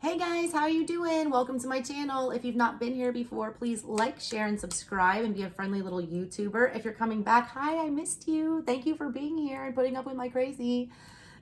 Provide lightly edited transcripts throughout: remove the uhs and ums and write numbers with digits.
Hey guys, how are you doing? Welcome to my channel. If you've not been here before, please like, share, and subscribe and be a friendly little YouTuber. If you're coming back, hi, I missed you. Thank you for being here and putting up with my crazy.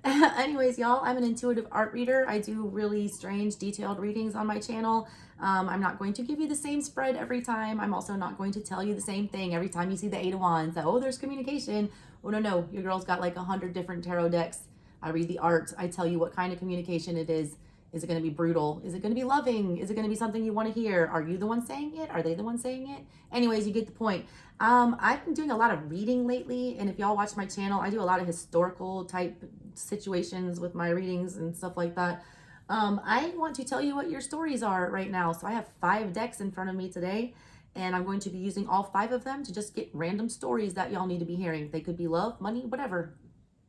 Anyways, y'all, I'm an intuitive art reader. I do really strange, detailed readings on my channel. I'm not going to give you the same spread every time. I'm also not going to tell you the same thing every time you see the Eight of Wands. That, oh, there's communication. Oh, no, your girl's got like 100 different tarot decks. I read the art. I tell you what kind of communication it is. Is it going to be brutal? Is it going to be loving? Is it going to be something you want to hear? Are you the one saying it? Are they the one saying it? Anyways, you get the point. I've been doing a lot of reading lately, and if y'all watch my channel, I do a lot of historical type situations with my readings and stuff like that. I want to tell you what your stories are right now. So I have 5 decks in front of me today, and I'm going to be using all 5 of them to just get random stories that y'all need to be hearing. They could be love, money, whatever.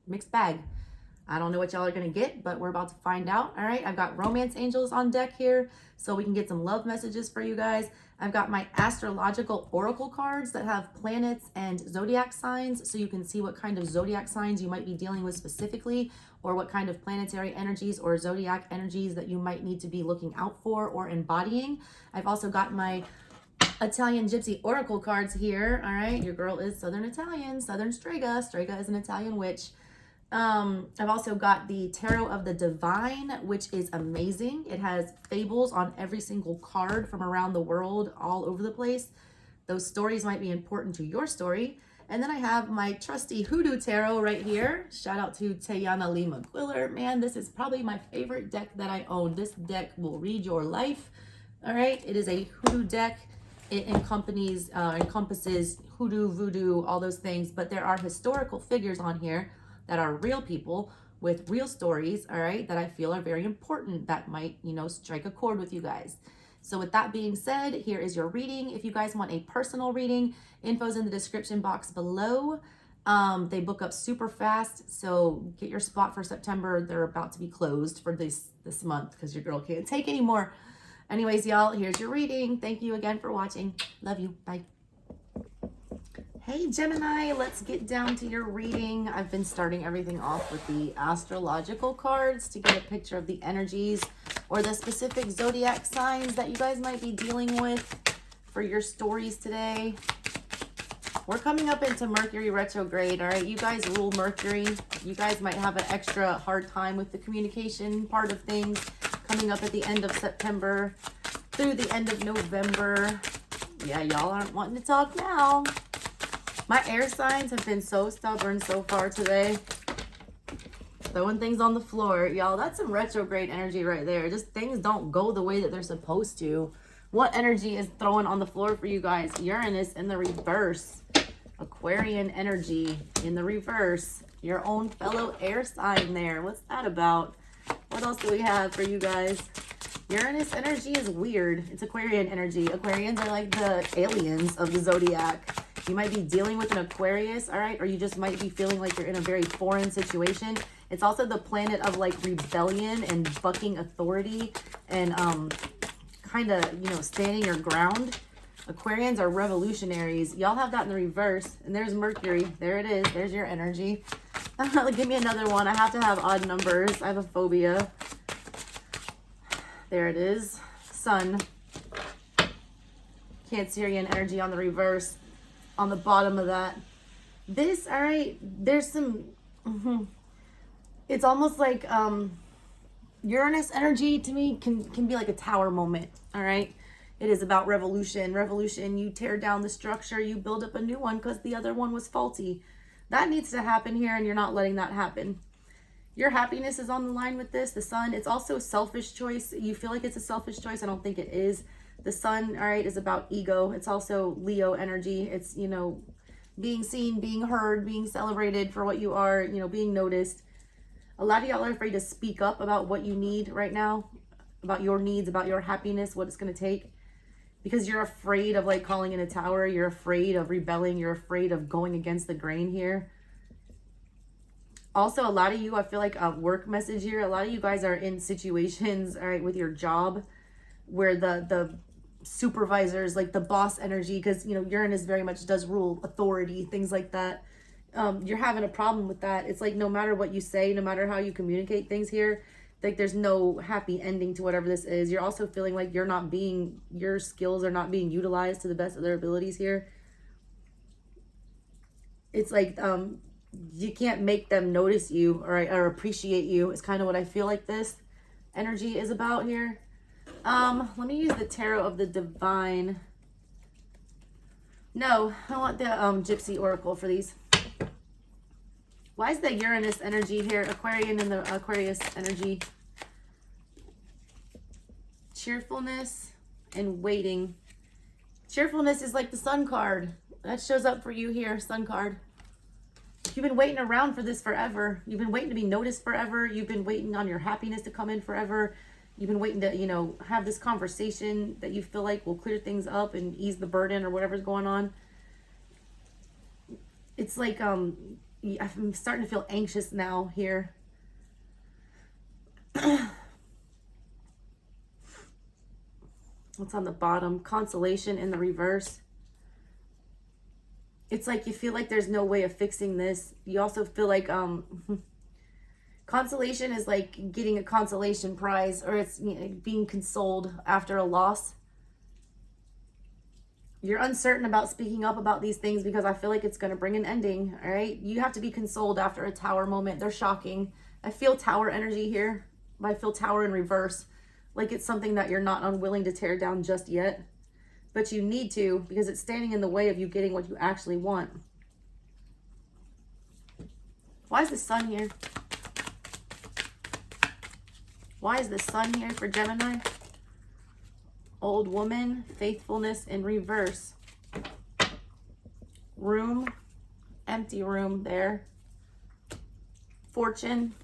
Mixed bag. I don't know what y'all are going to get, but we're about to find out. All right, I've got romance angels on deck here, so we can get some love messages for you guys. I've got my astrological oracle cards that have planets and zodiac signs, so you can see what kind of zodiac signs you might be dealing with specifically, or what kind of planetary energies or zodiac energies that you might need to be looking out for or embodying. I've also got my Italian Gypsy Oracle cards here. All right, your girl is Southern Italian, ASouthernStrega. Strega is an Italian witch. I've also got the Tarot of the Divine, which is amazing. It has fables on every single card from around the world, all over the place. Those stories might be important to your story. And then I have my trusty Hoodoo Tarot right here. Shout out to Tayana Lee McQuiller. Man, this is probably my favorite deck that I own. This deck will read your life. All right, it is a Hoodoo deck. It encompasses hoodoo, voodoo, all those things, but there are historical figures on here that are real people with real stories, all right, that I feel are very important, that might, strike a chord with you guys. So with that being said, here is your reading. If you guys want a personal reading, info's in the description box below. They book up super fast, so get your spot for September. They're about to be closed for this month because your girl can't take anymore. Anyways, y'all, here's your reading. Thank you again for watching. Love you. Bye. Hey Gemini, let's get down to your reading. I've been starting everything off with the astrological cards to get a picture of the energies or the specific zodiac signs that you guys might be dealing with for your stories today. We're coming up into Mercury retrograde, all right? You guys rule Mercury. You guys might have an extra hard time with the communication part of things coming up at the end of September through the end of November. Yeah, y'all aren't wanting to talk now. My air signs have been so stubborn so far today. Throwing things on the floor. Y'all, that's some retrograde energy right there. Just things don't go the way that they're supposed to. What energy is throwing on the floor for you guys? Uranus in the reverse. Aquarian energy in the reverse. Your own fellow air sign there. What's that about? What else do we have for you guys? Uranus energy is weird. It's Aquarian energy. Aquarians are like the aliens of the zodiac. You might be dealing with an Aquarius, all right? Or you just might be feeling like you're in a very foreign situation. It's also the planet of like rebellion and bucking authority and kind of, standing your ground. Aquarians are revolutionaries. Y'all have that in the reverse. And there's Mercury. There it is. There's your energy. Give me another one. I have to have odd numbers. I have a phobia. There it is. Sun. Cancerian energy on the reverse. On the bottom of that. This, all right, there's some, it's almost like Uranus energy to me can be like a tower moment, all right? It is about revolution. Revolution, you tear down the structure, you build up a new one because the other one was faulty. That needs to happen here, and you're not letting that happen. Your happiness is on the line with this. The sun, it's also a selfish choice. You feel like it's a selfish choice. I don't think it is. The sun, all right, is about ego. It's also Leo energy. It's, being seen, being heard, being celebrated for what you are, being noticed. A lot of y'all are afraid to speak up about what you need right now, about your needs, about your happiness, what it's going to take. Because you're afraid of like calling in a tower. You're afraid of rebelling. You're afraid of going against the grain here. Also, a lot of you, I feel like a work message here. A lot of you guys are in situations, all right, with your job where the supervisors, like the boss energy, because Uranus very much does rule authority, things like that. You're having a problem with that. It's like no matter what you say, no matter how you communicate things here, Like there's no happy ending to whatever this is. You're also feeling like your skills are not being utilized to the best of their abilities here. It's like you can't make them notice you or appreciate you. It's kind of what I feel like this energy is about here. Let me use the Tarot of the Divine. No, I want the Gypsy Oracle for these. Why is the Uranus energy here? Aquarian and the Aquarius energy. Cheerfulness and waiting. Cheerfulness is like the Sun card. That shows up for you here, Sun card. You've been waiting around for this forever. You've been waiting to be noticed forever. You've been waiting on your happiness to come in forever. You've been waiting to, you know, have this conversation that you feel like will clear things up and ease the burden or whatever's going on. It's like, I'm starting to feel anxious now here. What's on the bottom? Consolation in the reverse. It's like you feel like there's no way of fixing this. You also feel like consolation is like getting a consolation prize, or it's, you know, being consoled after a loss. You're uncertain about speaking up about these things because I feel like it's going to bring an ending, all right? You have to be consoled after a Tower moment. They're shocking. I feel Tower energy here. I feel Tower in reverse. Like it's something that you're not unwilling to tear down just yet. But you need to, because it's standing in the way of you getting what you actually want. Why is the Sun here? Why is the Sun here for Gemini? Old woman, faithfulness in reverse. Room, empty room there. Fortune,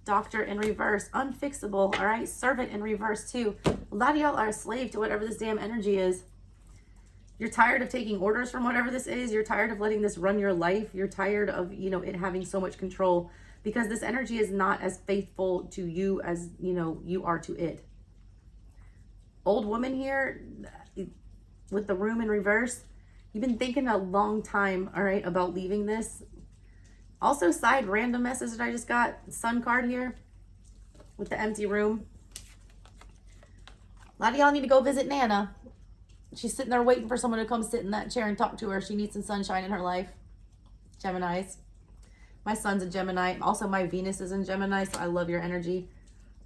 Doctor in reverse. Unfixable, all right? Servant in reverse too. A lot of y'all are a slave to whatever this damn energy is. You're tired of taking orders from whatever this is. You're tired of letting this run your life. You're tired of, you know, it having so much control, because this energy is not as faithful to you as, you know, you are to it. Old woman here with the room in reverse. You've been thinking a long time, all right, about leaving this. Also, side random message that I just got. Sun card here with the empty room. A lot of y'all need to go visit Nana. She's sitting there waiting for someone to come sit in that chair and talk to her. She needs some sunshine in her life. Geminis. My Sun's a Gemini. Also, my Venus is in Gemini, so I love your energy.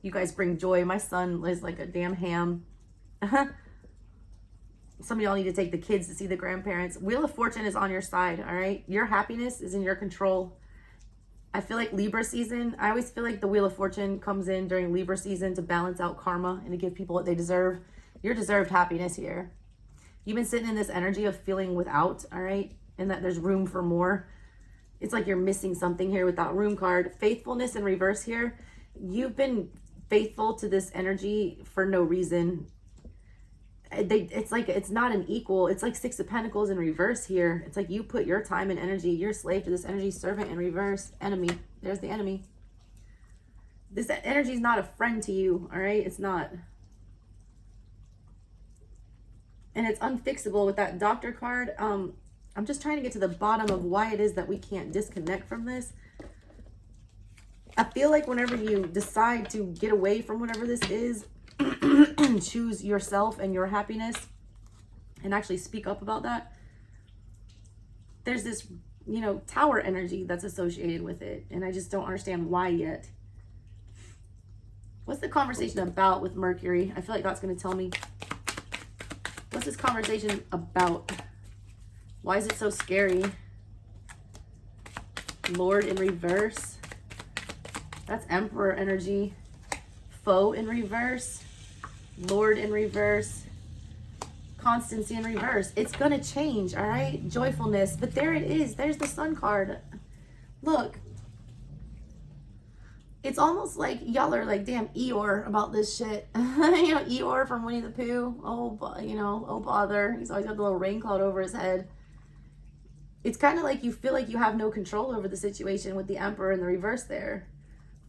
You guys bring joy. My Sun is like a damn ham. Some of y'all need to take the kids to see the grandparents. Wheel of Fortune is on your side, all right? Your happiness is in your control. I feel like Libra season, I always feel like the Wheel of Fortune comes in during Libra season to balance out karma and to give people what they deserve. Your deserved happiness here. You've been sitting in this energy of feeling without, all right? And that there's room for more. It's like you're missing something here with that room card. Faithfulness in reverse here. You've been faithful to this energy for no reason. It's like it's not an equal. It's like Six of Pentacles in reverse here. It's like you put your time and energy. You're a slave to this energy. Servant in reverse. Enemy. There's the enemy. This energy is not a friend to you, all right? It's not. And it's unfixable with that Doctor card. I'm just trying to get to the bottom of why it is that we can't disconnect from this. I feel like whenever you decide to get away from whatever this is, choose yourself and your happiness and actually speak up about that, there's this, you know, Tower energy that's associated with it, and I just don't understand why yet. What's the conversation about with Mercury? I feel like that's going to tell me. What's this conversation about? Why is it so scary? Lord in reverse. That's Emperor energy. Foe in reverse. Lord in reverse. Constancy in reverse. It's going to change, all right? Joyfulness. But there it is. There's the Sun card. Look. It's almost like y'all are like, damn, Eeyore about this shit. You know, Eeyore from Winnie the Pooh. Oh, you know, oh bother. He's always got the little rain cloud over his head. It's kind of like you feel like you have no control over the situation with the Emperor in the reverse there.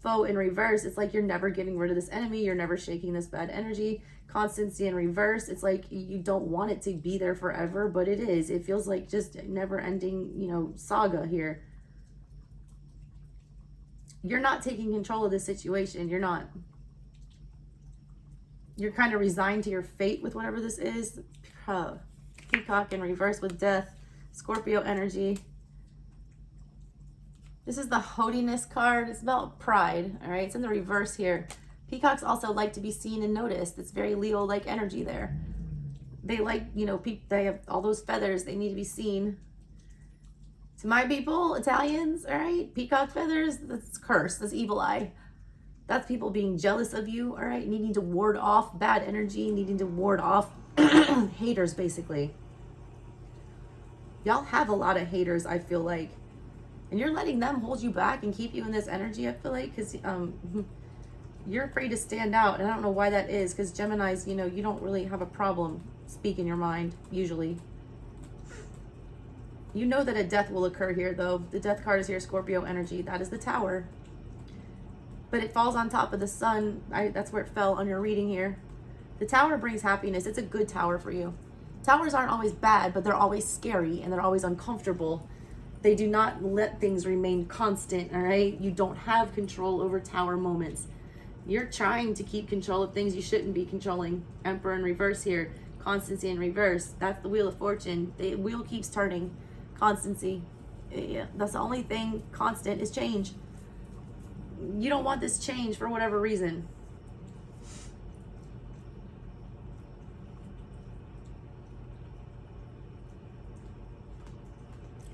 Foe in reverse. It's like you're never getting rid of this enemy. You're never shaking this bad energy. Constancy in reverse. It's like you don't want it to be there forever, but it is. It feels like just never ending, you know, saga here. you're not taking control of the situation. You're not. You're kind of resigned to your fate with whatever this is. Peacock in reverse with death. Scorpio energy. This is the haughtiness card. It's about pride, all right? It's in the reverse here. Peacocks also like to be seen and noticed. It's very Leo-like energy there. They like, you know, they have all those feathers. They need to be seen. To my people, Italians, all right? Peacock feathers, that's curse. That's evil eye. That's people being jealous of you, all right? Needing to ward off bad energy, needing to ward off haters, basically. Y'all have a lot of haters, I feel like. And you're letting them hold you back and keep you in this energy, I feel like, because you're afraid to stand out. And I don't know why that is, because Geminis, you know, you don't really have a problem speaking your mind, usually. You know that a death will occur here, though. The death card is here, Scorpio energy. That is the Tower. But it falls on top of the sun. That's where it fell on your reading here. The Tower brings happiness. It's a good tower for you. Towers aren't always bad, but they're always scary and they're always uncomfortable. They do not let things remain constant, all right? You don't have control over tower moments. You're trying to keep control of things you shouldn't be controlling. Emperor in reverse here. Constancy in reverse. That's the Wheel of Fortune. The wheel keeps turning. Constancy. Yeah, that's the only thing constant is change. You don't want this change for whatever reason.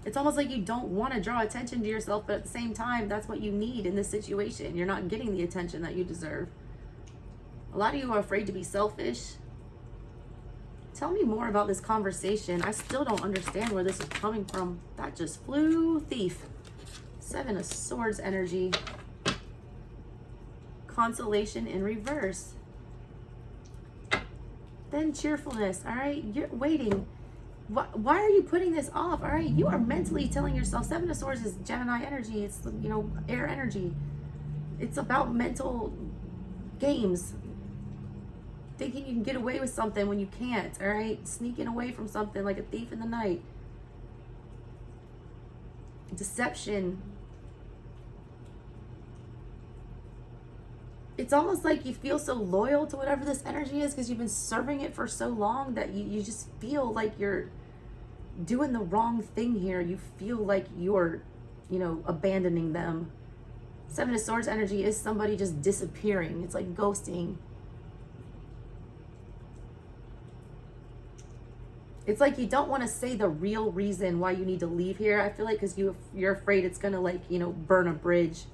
It's almost like you don't want to draw attention to yourself, but at the same time, that's what you need in this situation. You're not getting the attention that you deserve. A lot of you are afraid to be selfish. Tell me more about this conversation. I still don't understand where this is coming from. That just flew. Thief. Seven of Swords energy. Consolation in reverse. Then cheerfulness. All right, you're waiting. Why are you putting this off? All right, you are mentally telling yourself, Seven of Swords is Gemini energy. It's, you know, air energy. It's about mental games. Thinking you can get away with something when you can't, all right? Sneaking away from something like a thief in the night. Deception. It's almost like you feel so loyal to whatever this energy is because you've been serving it for so long that you just feel like you're doing the wrong thing here. You feel like you're, you know, abandoning them. Seven of Swords energy is somebody just disappearing. It's like ghosting. It's like you don't want to say the real reason why you need to leave here. I feel like because you're afraid it's going to, like, you know, burn a bridge.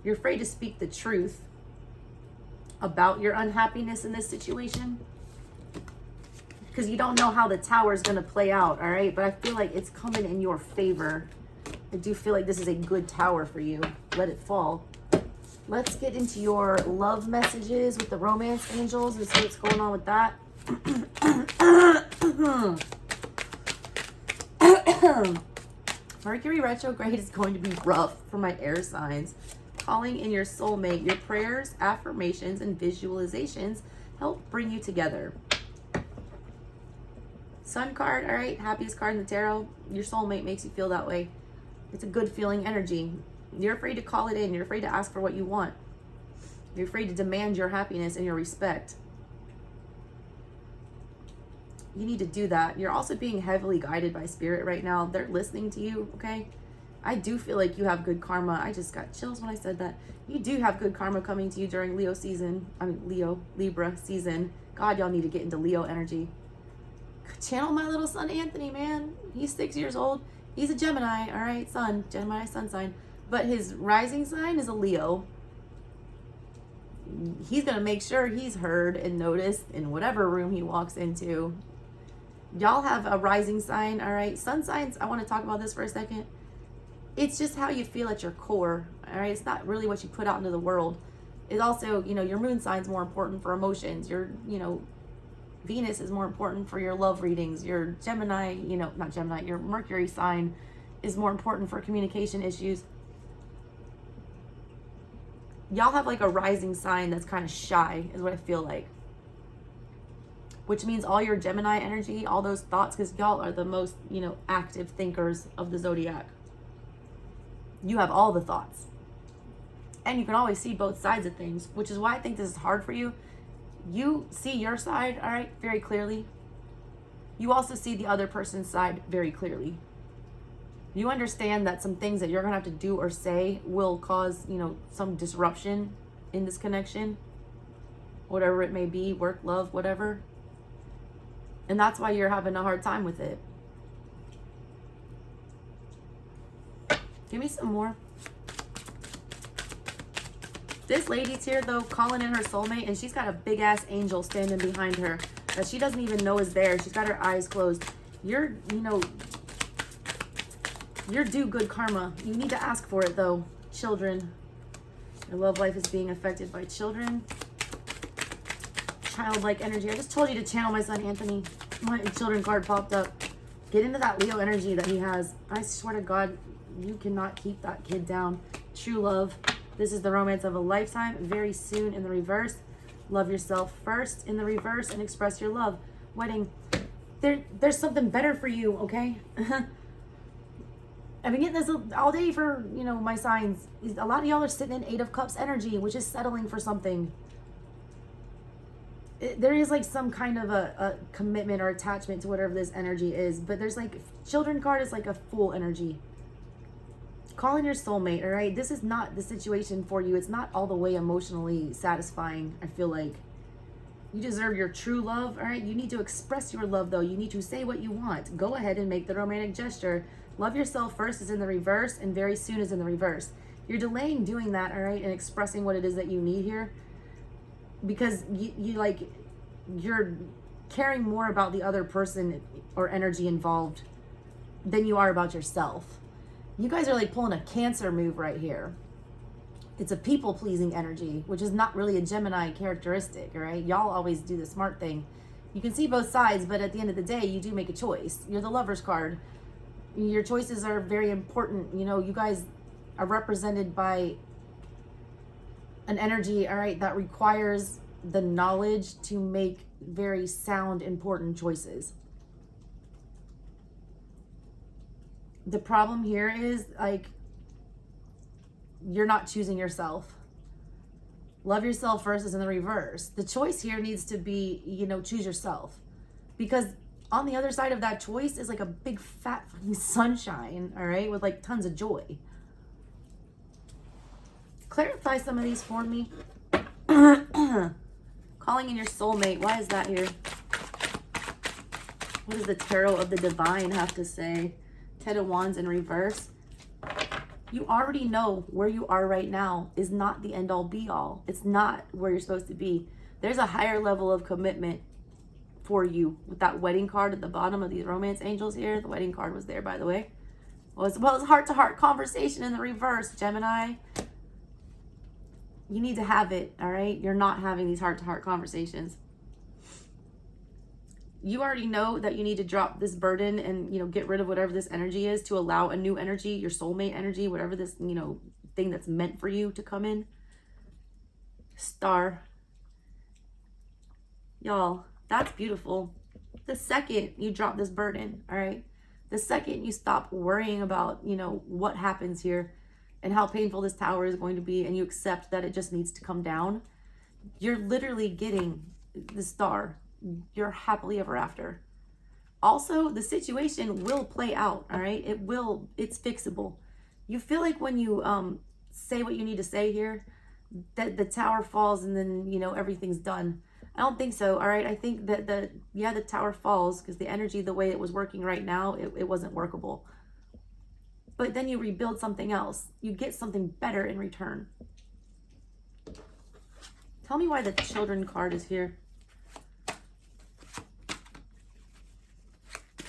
You're afraid to speak the truth about your unhappiness in this situation because you don't know how the Tower is going to play out, all right? But I feel like it's coming in your favor. I do feel like this is a good Tower for you. Let it fall. Let's get into your love messages with the romance angels and see what's going on with that. Mercury retrograde is going to be rough for my air signs. Calling in your soulmate. Your prayers, affirmations, and visualizations help bring you together. Sun card, all right, happiest card in the tarot. Your soulmate makes you feel that way. It's a good feeling energy. You're afraid to call it in. You're afraid to ask for what you want. You're afraid to demand your happiness and your respect. You need to do that. You're also being heavily guided by spirit right now. They're listening to you, okay? I do feel like you have good karma. I just got chills when I said that. You do have good karma coming to you during Leo season. Libra season. God, y'all need to get into Leo energy. Channel my little son Anthony, man. He's 6 years old. He's a Gemini, all right, sun. Gemini sun sign. But his rising sign is a Leo. He's going to make sure he's heard and noticed in whatever room he walks into. Y'all have a rising sign, all right? Sun signs, I want to talk about this for a second. It's just how you feel at your core, all right? It's not really what you put out into the world. It's also, you know, your moon sign's more important for emotions. Your, you know, Venus is more important for your love readings. Your Gemini, you know, not Gemini, your Mercury sign is more important for communication issues. Y'all have like a rising sign that's kind of shy, is what I feel like. Which means all your Gemini energy, all those thoughts, because y'all are the most, you know, active thinkers of the zodiac. You have all the thoughts. And you can always see both sides of things, which is why I think this is hard for you. You see your side, all right, very clearly. You also see the other person's side very clearly. You understand that some things that you're going to have to do or say will cause, you know, some disruption in this connection, whatever it may be, work, love, whatever. And that's why you're having a hard time with it. Give me some more. This lady's here, though, calling in her soulmate, and she's got a big-ass angel standing behind her that she doesn't even know is there. She's got her eyes closed. You're due good karma. You need to ask for it, though. Children. Your love life is being affected by children. Childlike energy. I just told you to channel my son, Anthony. My children card popped up. Get into that Leo energy that he has. I swear to God, you cannot keep that kid down. True love. This is the romance of a lifetime. Very soon in the reverse. Love yourself first in the reverse and express your love. Wedding. There's something better for you, okay? I've been getting this all day for, you know, my signs. A lot of y'all are sitting in 8 of Cups energy, which is settling for something. There is like some kind of a commitment or attachment to whatever this energy is. But there's like, children card is like a Fool energy. Call in your soulmate, all right? This is not the situation for you. It's not all the way emotionally satisfying, I feel like. You deserve your true love, all right? You need to express your love, though. You need to say what you want. Go ahead and make the romantic gesture. Love yourself first is in the reverse, and very soon is in the reverse. You're delaying doing that, all right, and expressing what it is that you need here. Because you're caring more about the other person or energy involved than you are about yourself. You guys are like pulling a Cancer move right here. It's a people-pleasing energy, which is not really a Gemini characteristic, all right? Y'all always do the smart thing. You can see both sides, but at the end of the day, you do make a choice. You're the Lover's card. Your choices are very important. You know, you guys are represented by an energy, all right, that requires the knowledge to make very sound, important choices. The problem here is, like, you're not choosing yourself. Love yourself first is in the reverse. The choice here needs to be, you know, choose yourself. Because on the other side of that choice is like a big fat fucking sunshine, all right, with like tons of joy. Clarify some of these for me. Calling in your soulmate. Why is that here? What does the Tarot of the Divine have to say? 10 of Wands in reverse. You already know where you are right now is not the end all be all. It's not where you're supposed to be. There's a higher level of commitment for you with that wedding card at the bottom of these romance angels here. The wedding card was there, by the way. Well, it's heart-to-heart conversation in the reverse, Gemini. You need to have it, all right? You're not having these heart-to-heart conversations. You already know that you need to drop this burden and, you know, get rid of whatever this energy is to allow a new energy, your soulmate energy, whatever this, you know, thing that's meant for you to come in. Star. Y'all, that's beautiful. The second you drop this burden, all right? The second you stop worrying about, you know, what happens here and how painful this tower is going to be, and you accept that it just needs to come down, you're literally getting the star. You're happily ever after. Also, the situation will play out, all right? It's fixable. You feel like when you say what you need to say here, that the tower falls and then, you know, everything's done. I don't think so, all right? I think that the tower falls because the energy, the way it was working right now, it wasn't workable. But then you rebuild something else. You get something better in return. Tell me why the Children card is here.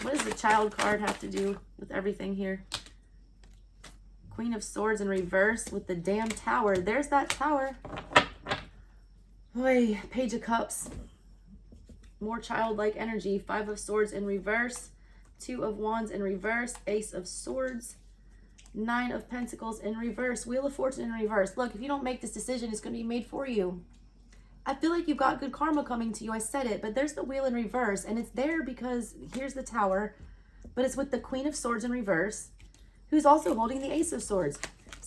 What does the Child card have to do with everything here? Queen of Swords in reverse with the damn tower. There's that tower. Oy, Page of Cups. More childlike energy. 5 of Swords in reverse. 2 of Wands in reverse. Ace of Swords. 9 of Pentacles in reverse. Wheel of Fortune in reverse. Look, if you don't make this decision, it's going to be made for you. I feel like you've got good karma coming to you. I said it, but there's the Wheel in reverse, and it's there because here's the tower, but it's with the Queen of Swords in reverse, who's also holding the Ace of Swords.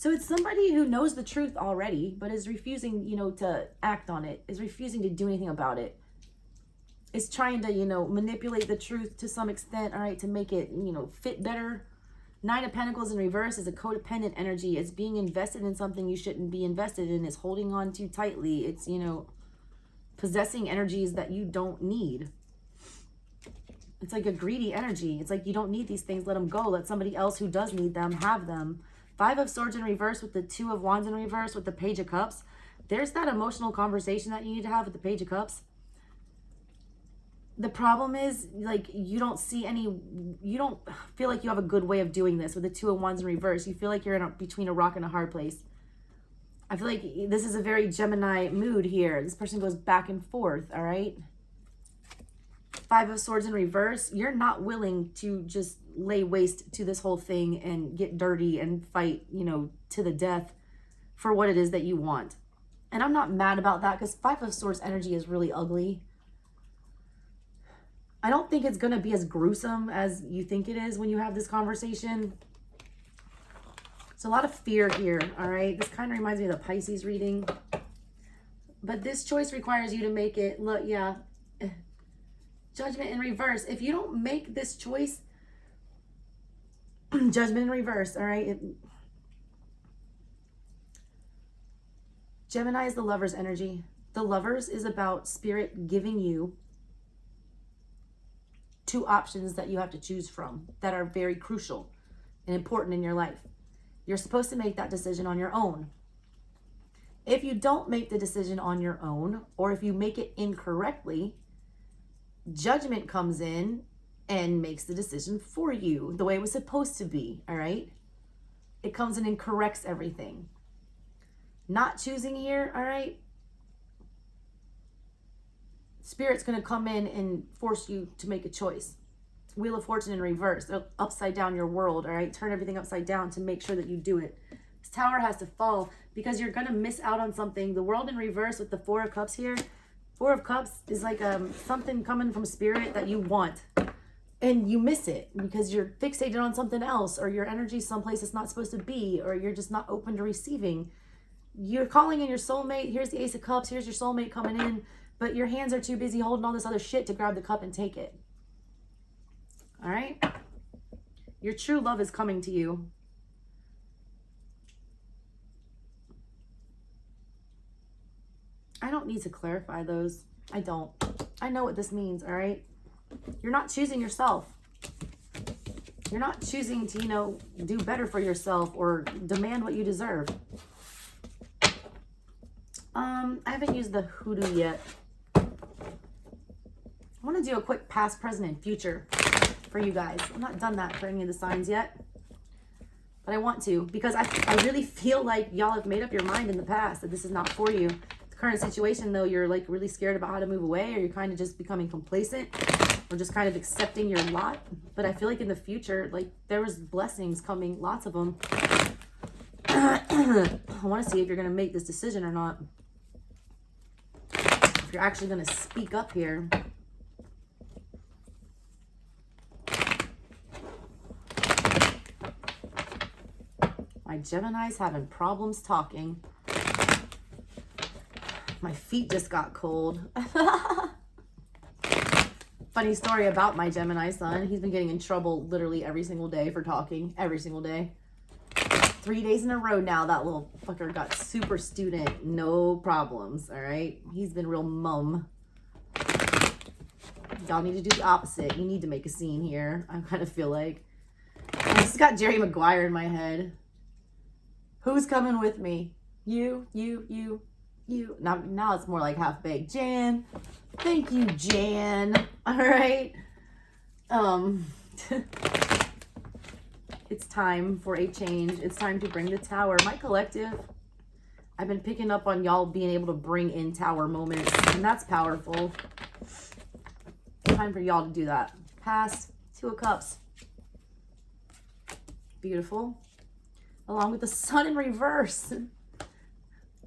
So it's somebody who knows the truth already, but is refusing, to act on it, is refusing to do anything about it. Is trying to, manipulate the truth to some extent, all right, to make it, fit better. Nine of Pentacles in reverse is a codependent energy. It's being invested in something you shouldn't be invested in. It's holding on too tightly. It's, possessing energies that you don't need. It's like a greedy energy. It's like you don't need these things. Let them go. Let somebody else who does need them have them. Five of Swords in reverse with the Two of Wands in reverse with the Page of Cups. There's that emotional conversation that you need to have with the Page of Cups. The problem is, like, you don't feel like you have a good way of doing this with the Two of Wands in reverse. You feel like you're between a rock and a hard place. I feel like this is a very Gemini mood here. This person goes back and forth, all right? Five of Swords in reverse. You're not willing to just lay waste to this whole thing and get dirty and fight, to the death for what it is that you want. And I'm not mad about that because Five of Swords energy is really ugly. I don't think it's going to be as gruesome as you think it is when you have this conversation. It's a lot of fear here, all right? This kind of reminds me of the Pisces reading. But this choice requires you to make it, look, yeah. Judgment in reverse. If you don't make this choice, Judgment in reverse, all right? Gemini is the Lover's energy. The Lovers is about Spirit giving you two options that you have to choose from that are very crucial and important in your life. You're supposed to make that decision on your own. If you don't make the decision on your own, or if you make it incorrectly, Judgment comes in and makes the decision for you the way it was supposed to be, all right? It comes in and corrects everything. Not choosing here, all right? Spirit's going to come in and force you to make a choice. Wheel of Fortune in reverse. They'll upside down your world, all right? Turn everything upside down to make sure that you do it. This Tower has to fall because you're going to miss out on something. The World in reverse with the Four of Cups here. Four of Cups is like something coming from Spirit that you want. And you miss it because you're fixated on something else, or your energy's someplace it's not supposed to be, or you're just not open to receiving. You're calling in your soulmate. Here's the Ace of Cups. Here's your soulmate coming in. But your hands are too busy holding all this other shit to grab the cup and take it. All right? Your true love is coming to you. I don't need to clarify those. I don't. I know what this means, all right? You're not choosing yourself. You're not choosing to, do better for yourself or demand what you deserve. I haven't used the hoodoo yet. I want to do a quick past, present, and future for you guys. I've not done that for any of the signs yet. But I want to because I really feel like y'all have made up your mind in the past that this is not for you. The current situation, though, you're like really scared about how to move away, or you're kind of just becoming complacent, or just kind of accepting your lot. But I feel like in the future, like there was blessings coming, lots of them. I want to see if you're going to make this decision or not. If you're actually going to speak up here. My Gemini's having problems talking. My feet just got cold. Funny story about my Gemini son. He's been getting in trouble literally every single day for talking. Every single day. 3 days in a row now, that little fucker got super student. No problems, all right? He's been real mum. Y'all need to do the opposite. You need to make a scene here. I kind of feel like. I just got Jerry Maguire in my head. Who's coming with me? You. Now it's more like half-baked. Jan. Thank you, Jan. All right. It's time for a change. It's time to bring the Tower. My collective, I've been picking up on y'all being able to bring in Tower moments, and that's powerful. Time for y'all to do that. Pass. Two of Cups. Beautiful. Along with the Sun in reverse.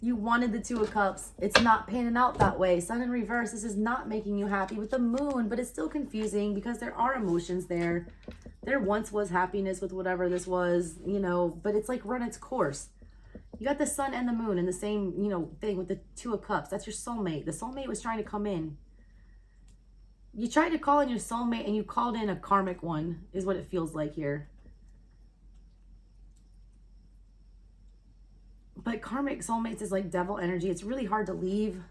You wanted the Two of Cups. It's not panning out that way. Sun in reverse. This is not making you happy with the Moon, but it's still confusing because there are emotions there. There once was happiness with whatever this was, but it's like run its course. You got the sun and the moon in the same, you know, thing with the Two of Cups. That's your soulmate. The soulmate was trying to come in. You tried to call in your soulmate and you called in a karmic one, is what it feels like here. But karmic soulmates is like devil energy. It's really hard to leave.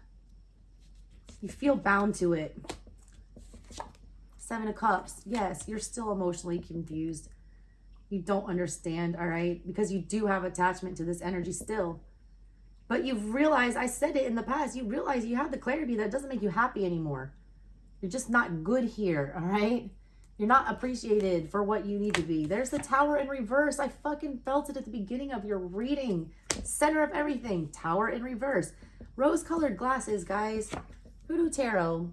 You feel bound to it. Seven of Cups. Yes, you're still emotionally confused. You don't understand, all right? Because you do have attachment to this energy still. But you've realized, I said it in the past, you realize you have the clarity that doesn't make you happy anymore. You're just not good here, all right? You're not appreciated for what you need to be. There's the Tower in reverse. I fucking felt it at the beginning of your reading. Center of everything. Tower in reverse. Rose-colored glasses, guys. Voodoo Tarot.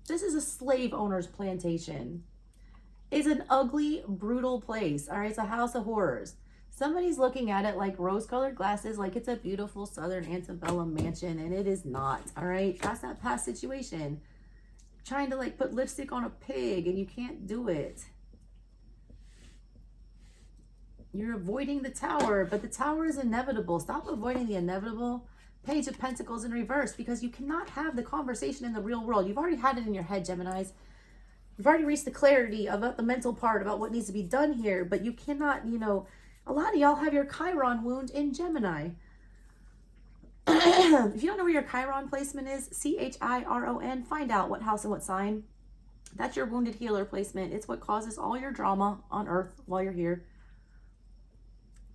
This is a slave owner's plantation. It's an ugly, brutal place, all right? It's a house of horrors. Somebody's looking at it like rose-colored glasses, like it's a beautiful southern antebellum mansion, and it is not, all right? That's that past situation. Trying to like put lipstick on a pig and you can't do it. You're avoiding the Tower, but the Tower is inevitable. Stop avoiding the inevitable. Page of Pentacles in reverse, because you cannot have the conversation in the real world. You've already had it in your head, Geminis. You've already reached the clarity about the mental part about what needs to be done here, but you cannot, you know, a lot of y'all have your Chiron wound in Gemini. If you don't know where your Chiron placement is, C-H-I-R-O-N, find out what house and what sign. That's your wounded healer placement. It's what causes all your drama on earth while you're here.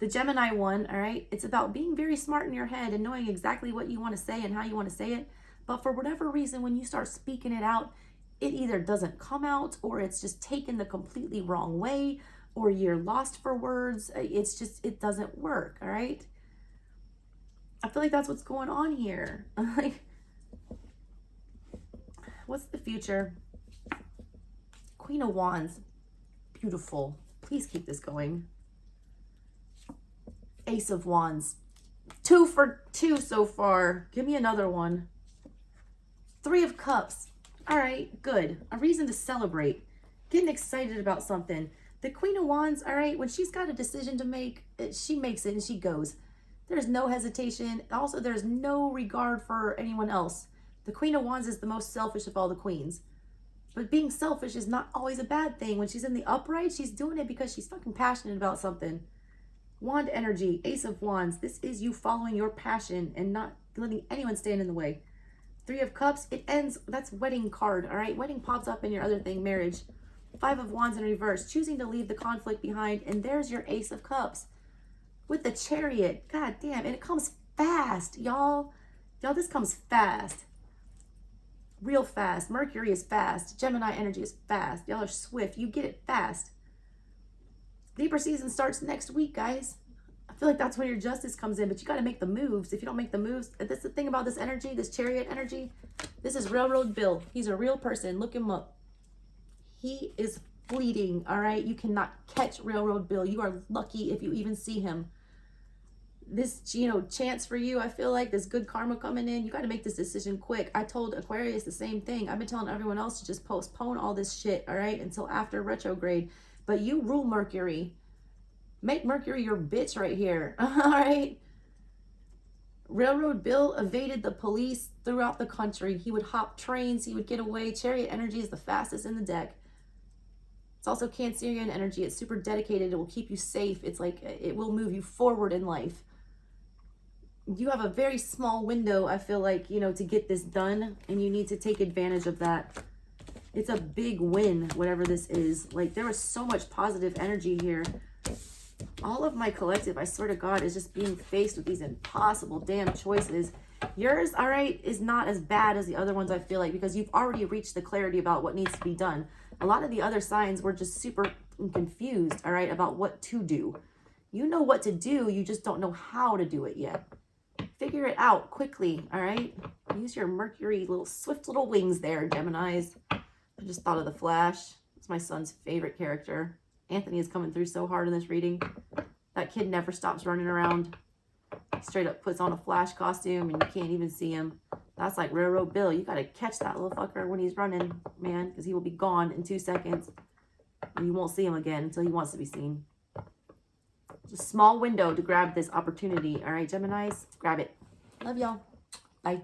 The Gemini one, all right, it's about being very smart in your head and knowing exactly what you want to say and how you want to say it. But for whatever reason, when you start speaking it out, it either doesn't come out or it's just taken the completely wrong way or you're lost for words. It's just, it doesn't work, all right? I feel like that's what's going on here. Like, what's the future? Queen of Wands. Beautiful. Please keep this going. Ace of Wands. 2 for 2 so far. Give me another one. 3 of Cups. All right, good. A reason to celebrate. Getting excited about something. The Queen of Wands, all right, when she's got a decision to make, she makes it and she goes. There's no hesitation. Also, there's no regard for anyone else. The Queen of Wands is the most selfish of all the queens. But being selfish is not always a bad thing. When she's in the upright, she's doing it because she's fucking passionate about something. Wand energy, Ace of Wands. This is you following your passion and not letting anyone stand in the way. 3 of Cups, it ends, that's wedding card, all right? Wedding pops up in your other thing, marriage. 5 of Wands in reverse, choosing to leave the conflict behind. And there's your Ace of Cups. With the Chariot, god damn, and it comes fast, y'all. Y'all, this comes fast. Real fast. Mercury is fast. Gemini energy is fast. Y'all are swift. You get it fast. Libra season starts next week, guys. I feel like that's when your justice comes in, but you got to make the moves. If you don't make the moves, that's the thing about this energy, this Chariot energy. This is Railroad Bill. He's a real person. Look him up. He is fleeting, all right? You cannot catch Railroad Bill. You are lucky if you even see him. This, you know, chance for you, I feel like this good karma coming in. You got to make this decision quick. I told Aquarius the same thing. I've been telling everyone else to just postpone all this shit, all right, until after retrograde. But you rule Mercury. Make Mercury your bitch right here, all right? Railroad Bill evaded the police throughout the country. He would hop trains. He would get away. Chariot energy is the fastest in the deck. It's also Cancerian energy. It's super dedicated. It will keep you safe. It's like it will move you forward in life. You have a very small window, I feel like, you know, to get this done, and you need to take advantage of that. It's a big win, whatever this is. Like, there was so much positive energy here. All of my collective, I swear to God, is just being faced with these impossible damn choices. Yours, all right, is not as bad as the other ones, I feel like, because you've already reached the clarity about what needs to be done. A lot of the other signs were just super confused, all right, about what to do. You know what to do, you just don't know how to do it yet. Figure it out quickly, all right? Use your Mercury little swift little wings there, Geminis. I just thought of the Flash. It's my son's favorite character. Anthony is coming through so hard in this reading. That kid never stops running around. Straight up puts on a Flash costume and you can't even see him. That's like Railroad Bill. You got to catch that little fucker when he's running, man, because he will be gone in 2 seconds. And you won't see him again until he wants to be seen. It's a small window to grab this opportunity. All right, Geminis, grab it. Love y'all. Bye.